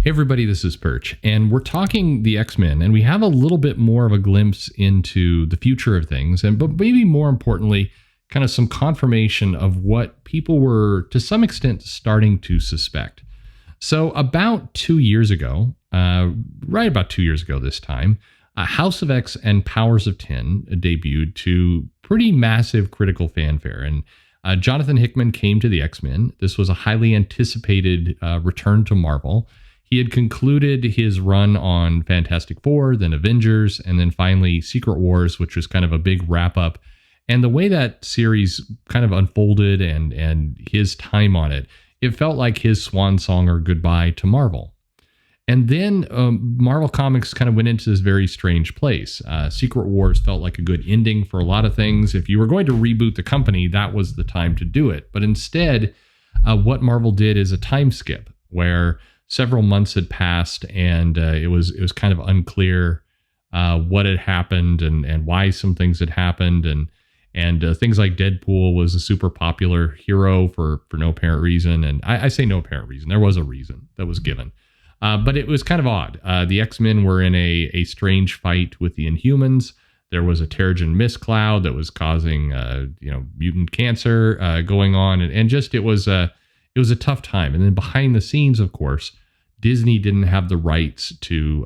Hey everybody, this is Perch, and we're talking the X-Men, and we have a little bit more of a glimpse into the future of things, but maybe more importantly, kind of some confirmation of what people were, to some extent, starting to suspect. So about 2 years ago, right about 2 years ago this time, House of X and Powers of 10 debuted to pretty massive critical fanfare, and Jonathan Hickman came to the X-Men. This was a highly anticipated return to Marvel. He had concluded his run on Fantastic Four, then Avengers, and then finally Secret Wars, which was kind of a big wrap up. And the way that series kind of unfolded and his time on it, it felt like his swan song or goodbye to Marvel. And then Marvel Comics kind of went into this very strange place. Secret Wars felt like a good ending for a lot of things. If you were going to reboot the company, that was the time to do it. But instead, what Marvel did is a time skip where several months had passed, and it was kind of unclear what had happened and why some things had happened, and things like Deadpool was a super popular hero for no apparent reason, and I say no apparent reason. There was a reason that was given, but it was kind of odd. The X-Men were in a strange fight with the Inhumans. There was a Terrigen mist cloud that was causing mutant cancer going on, and just it was a tough time. And then behind the scenes, of course, Disney didn't have the rights to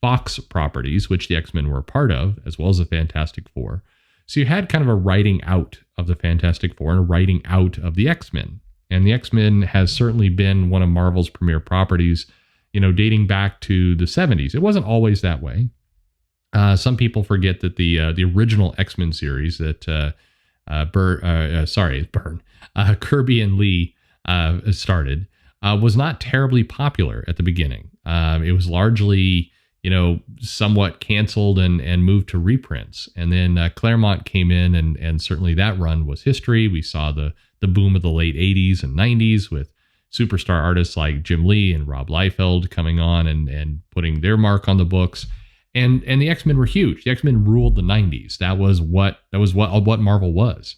Fox properties, which the X-Men were a part of, as well as the Fantastic Four. So you had kind of a writing out of the Fantastic Four and a writing out of the X-Men. And the X-Men has certainly been one of Marvel's premier properties, dating back to the 70s. It wasn't always that way. Some people forget that the original X-Men series that Kirby and Lee started was not terribly popular at the beginning. It was largely, somewhat canceled and moved to reprints. And then Claremont came in, and certainly that run was history. We saw the boom of the late 80s and 90s with superstar artists like Jim Lee and Rob Liefeld coming on and putting their mark on the books. And the X-Men were huge. The X-Men ruled the 90s. That was what Marvel was.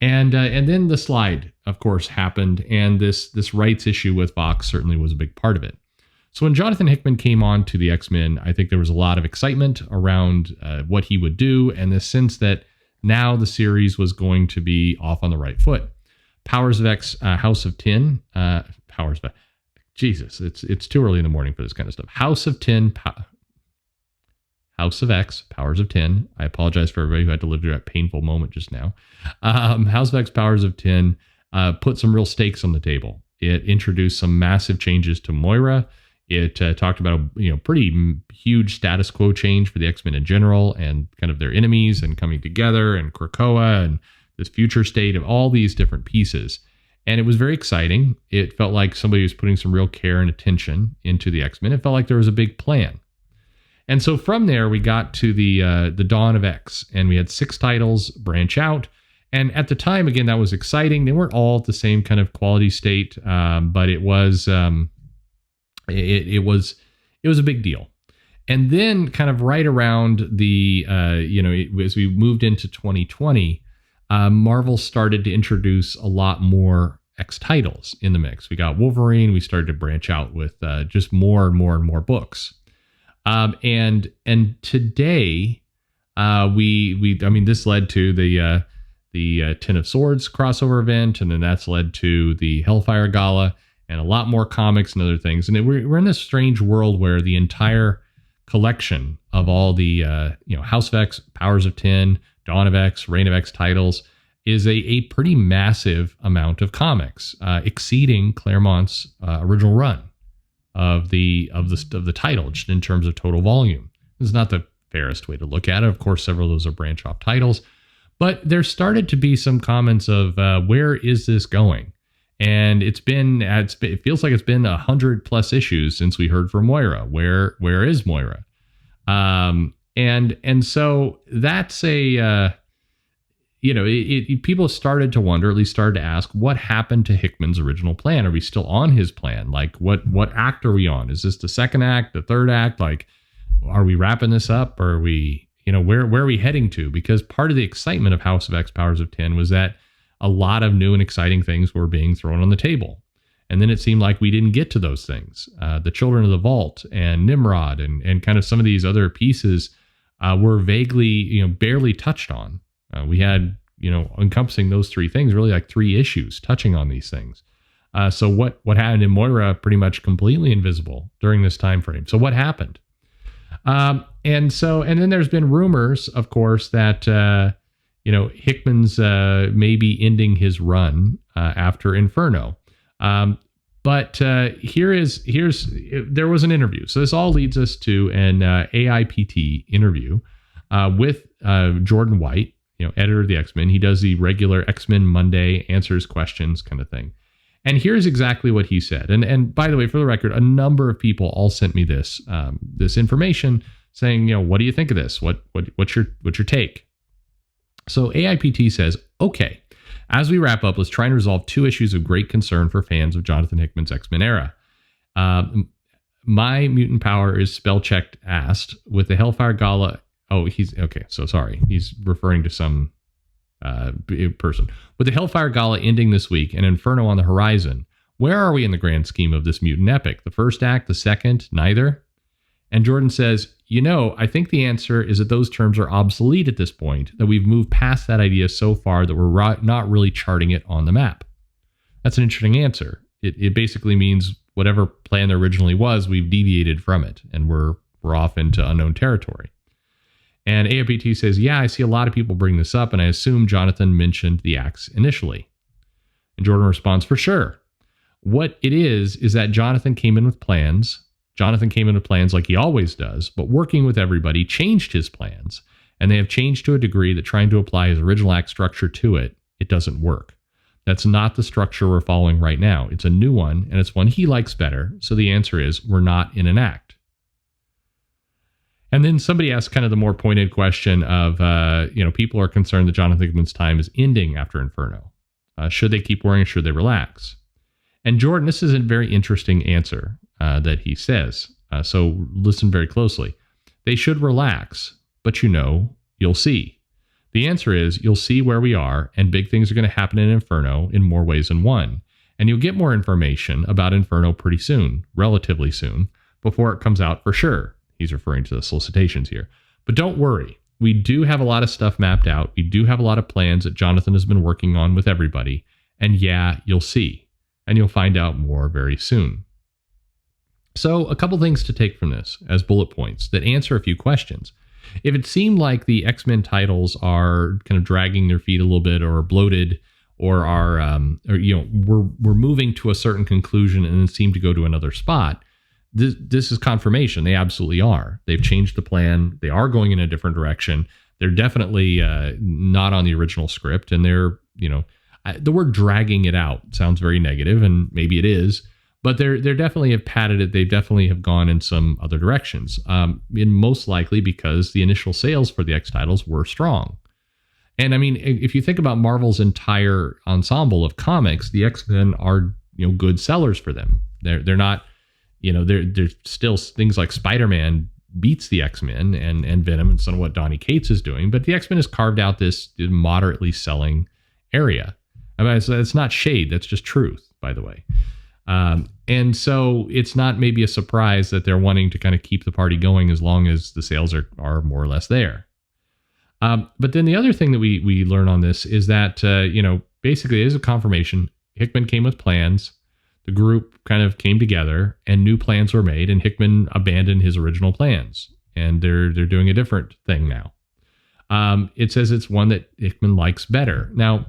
And then the slide, of course, happened, and this rights issue with Fox certainly was a big part of it. So when Jonathan Hickman came on to the X-Men, I think there was a lot of excitement around what he would do, and the sense that now the series was going to be off on the right foot. Powers of X, House of 10, Jesus, it's too early in the morning for this kind of stuff. House of X, Powers of 10. I apologize for everybody who had to live through that painful moment just now. House of X, Powers of 10 put some real stakes on the table. It introduced some massive changes to Moira. It talked about a pretty huge status quo change for the X-Men in general, and kind of their enemies and coming together, and Krakoa and this future state of all these different pieces. And it was very exciting. It felt like somebody was putting some real care and attention into the X-Men. It felt like there was a big plan. And so from there, we got to the dawn of X, and we had 6 titles branch out. And at the time, again, that was exciting. They weren't all at the same kind of quality state, but it was it was a big deal. And then, kind of right around as we moved into 2020, Marvel started to introduce a lot more X titles in the mix. We got Wolverine. We started to branch out with just more and more and more books. And today, this led to the Ten of Swords crossover event, and then that's led to the Hellfire Gala and a lot more comics and other things. And we're in this strange world where the entire collection of all the House of X, Powers of 10, Dawn of X, Reign of X titles is a pretty massive amount of comics, exceeding Claremont's original run of the title, just in terms of total volume. This is not the fairest way to look at it. Of course, several of those are branch off titles, but there started to be some comments of where is this going? And it feels like it's been 100+ issues since we heard from Moira. Where is Moira? And so that's people started to wonder, at least started to ask, what happened to Hickman's original plan? Are we still on his plan? Like, what act are we on? Is this the second act, the third act? Like, are we wrapping this up? Or are we, where are we heading to? Because part of the excitement of House of X, Powers of 10 was that a lot of new and exciting things were being thrown on the table. And then it seemed like we didn't get to those things. The Children of the Vault and Nimrod and kind of some of these other pieces were vaguely, barely touched on. We had, encompassing those three things, really like three issues touching on these things. So what happened in Moira, pretty much completely invisible during this time frame. So what happened? And then there's been rumors, of course, that Hickman's maybe ending his run after Inferno. But there was an interview. So this all leads us to an AIPT interview with Jordan White, editor of the X-Men. He does the regular X-Men Monday answers questions kind of thing. And here's exactly what he said. And by the way, for the record, a number of people all sent me this information saying, what do you think of this? What's your take? So AIPT says, okay, as we wrap up, let's try and resolve two issues of great concern for fans of Jonathan Hickman's X-Men era. My mutant power is spell checked asked with the Hellfire Gala. Oh, he's referring to some person. With the Hellfire Gala ending this week and Inferno on the horizon, where are we in the grand scheme of this mutant epic? The first act, the second, neither? And Jordan says, I think the answer is that those terms are obsolete at this point, that we've moved past that idea so far that we're not really charting it on the map. That's an interesting answer. It basically means whatever plan there originally was, we've deviated from it, and we're off into unknown territory. And AIPT says, yeah, I see a lot of people bring this up, and I assume Jonathan mentioned the acts initially. And Jordan responds, for sure. What it is that Jonathan came in with plans. Jonathan came in with plans like he always does, but working with everybody changed his plans, and they have changed to a degree that trying to apply his original act structure to it doesn't work. That's not the structure we're following right now. It's a new one, and it's one he likes better. So the answer is we're not in an act. And then somebody asked kind of the more pointed question of, people are concerned that Jonathan Hickman's time is ending after Inferno. Should they keep worrying? Should they relax? And Jordan, this is a very interesting answer that he says. So listen very closely. They should relax, but you'll see. The answer is you'll see where we are, and big things are going to happen in Inferno in more ways than one. And you'll get more information about Inferno pretty soon, relatively soon, before it comes out for sure. He's referring to the solicitations here. But don't worry. We do have a lot of stuff mapped out. We do have a lot of plans that Jonathan has been working on with everybody. And yeah, you'll see. And you'll find out more very soon. So a couple things to take from this as bullet points that answer a few questions. If it seemed like the X-Men titles are kind of dragging their feet a little bit or bloated or we're moving to a certain conclusion and then seem to go to another spot, this is confirmation. They absolutely are. They've changed the plan. They are going in a different direction. They're definitely not on the original script. And they're, the word dragging it out sounds very negative, and maybe it is, but they're definitely have padded it. They definitely have gone in some other directions. And most likely because the initial sales for the X titles were strong. And I mean, if you think about Marvel's entire ensemble of comics, the X-Men are, good sellers for them. They're not, there's still things like Spider-Man beats the X-Men and Venom and some of what Donny Cates is doing, but the X-Men has carved out this moderately selling area. I mean, it's not shade. That's just truth, by the way. And so it's not maybe a surprise that they're wanting to kind of keep the party going as long as the sales are more or less there. But then the other thing that we learn on this is that, basically it is a confirmation. Hickman came with plans. The group kind of came together and new plans were made, and Hickman abandoned his original plans, and they're doing a different thing now. It says it's one that Hickman likes better. Now,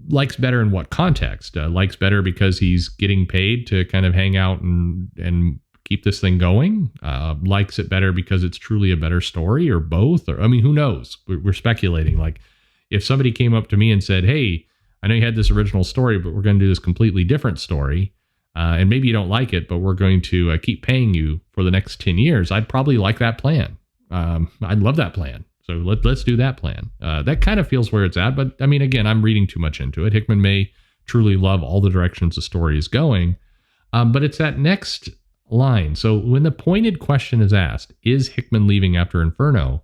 likes better in what context? Likes better because he's getting paid to kind of hang out and keep this thing going? Likes it better because it's truly a better story, or both? Or, I mean, who knows? We're speculating. Like, if somebody came up to me and said, hey, I know you had this original story, but we're going to do this completely different story. And maybe you don't like it, but we're going to keep paying you for the next 10 years. I'd probably like that plan. I'd love that plan. So let's do that plan. That kind of feels where it's at. But I mean, again, I'm reading too much into it. Hickman may truly love all the directions the story is going. But it's that next line. So when the pointed question is asked, is Hickman leaving after Inferno?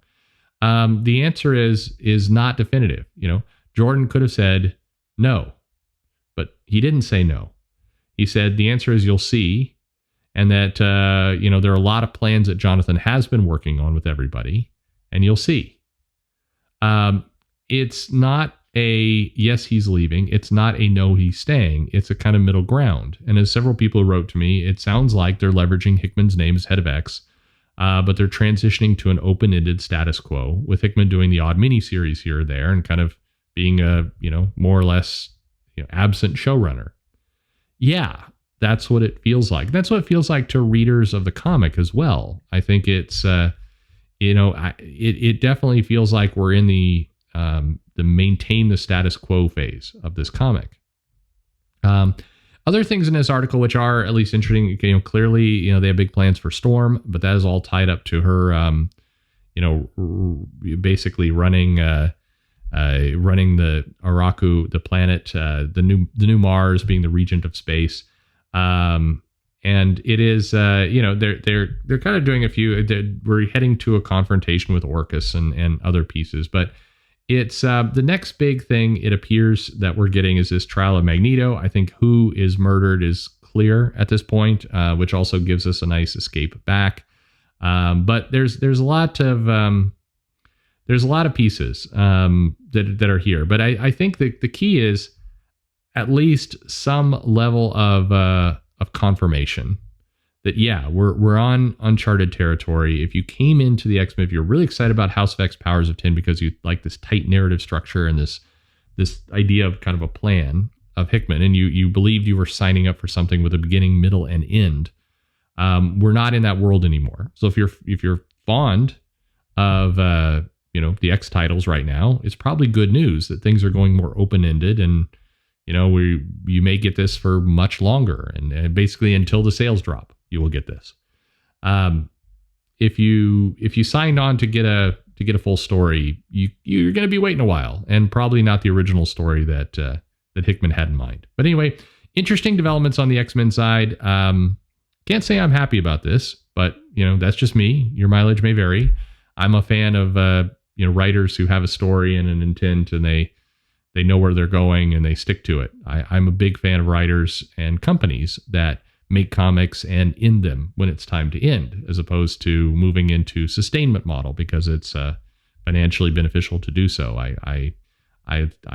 The answer is not definitive. Jordan could have said no, but he didn't say no. He said the answer is you'll see, and that there are a lot of plans that Jonathan has been working on with everybody, and you'll see. It's not a yes, he's leaving. It's not a no, he's staying. It's a kind of middle ground. And as several people wrote to me, it sounds like they're leveraging Hickman's name as head of X, but they're transitioning to an open-ended status quo, with Hickman doing the odd miniseries here or there and kind of being a, more or less absent showrunner. Yeah, that's what it feels like. That's what it feels like to readers of the comic as well. I think it's, it definitely feels like we're in the maintain the status quo phase of this comic. Other things in this article, which are at least interesting, clearly, they have big plans for Storm, but that is all tied up to her, basically running the Araku, the planet, the new Mars, being the regent of space. And it is, they're kind of doing a few. We're heading to a confrontation with Orcus and other pieces, but it's the next big thing it appears that we're getting is this trial of Magneto. I think who is murdered is clear at this point, which also gives us a nice escape back. But there's a lot of pieces that are here. But I think that the key is at least some level of confirmation that, yeah, we're on uncharted territory. If you came into the X-Men, if you're really excited about House of X Powers of 10 because you like this tight narrative structure and this idea of kind of a plan of Hickman, and you believed you were signing up for something with a beginning, middle, and end, we're not in that world anymore. So if you're fond of the X titles right now, it's probably good news that things are going more open-ended, and you may get this for much longer, and basically until the sales drop, you will get this. If you signed on to get a full story, you're going to be waiting a while, and probably not the original story that Hickman had in mind. But anyway, interesting developments on the X-Men side. Can't say I'm happy about this, but that's just me. Your mileage may vary. I'm a fan of writers who have a story and an intent, and they know where they're going and they stick to it. I'm a big fan of writers and companies that make comics and end them when it's time to end, as opposed to moving into sustainment model because it's financially beneficial to do so. I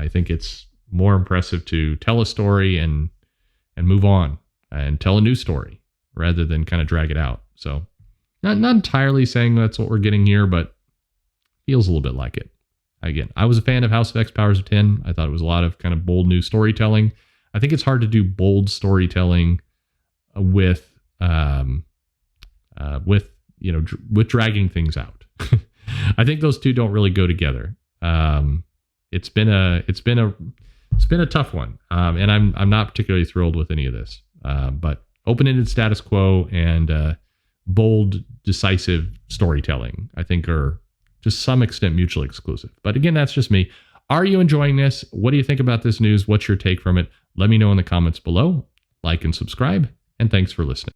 think it's more impressive to tell a story and move on and tell a new story rather than kind of drag it out. So not entirely saying that's what we're getting here, but feels a little bit like it. Again, I was a fan of House of X Powers of 10. I thought it was a lot of kind of bold new storytelling. I think it's hard to do bold storytelling with dragging things out. I think those two don't really go together. It's been a tough one, and I'm not particularly thrilled with any of this. But open-ended status quo and bold, decisive storytelling, I think, are to some extent mutually exclusive. But again, that's just me. Are you enjoying this? What do you think about this news? What's your take from it? Let me know in the comments below. Like and subscribe, and thanks for listening.